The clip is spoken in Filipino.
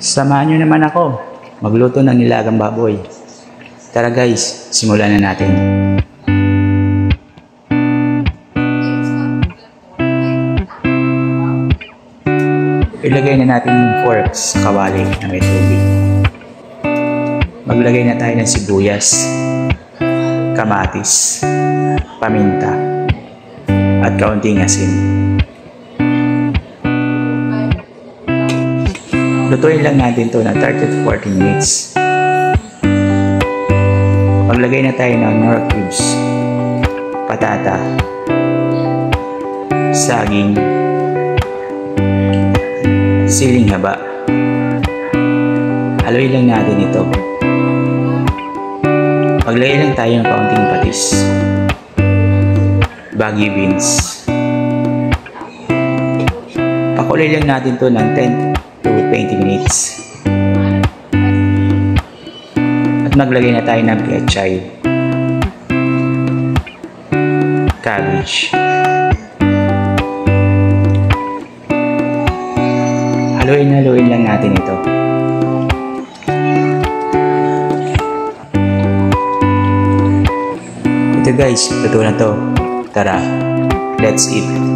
Samahan nyo naman ako magluto ng nilagang baboy. Tara guys, simulan na natin. Ilagay na natin yung pork sa kawali na may tubig. Maglagay na tayo ng sibuyas, kamatis, paminta, at kaunting asin. Lutuin lang natin to ng 30 to 40 minutes. Maglagay na tayo ng nor cubes, patata, saging, siling haba. Haluin lang natin ito. Maglagay lang tayo ng kaunting patis, baggy beans. Pakulay lang natin to ng 10 to 20 minutes. At maglagay na tayo ng pechay, cabbage. Haluin lang natin ito. Ito guys, luto na to. Tara, let's eat.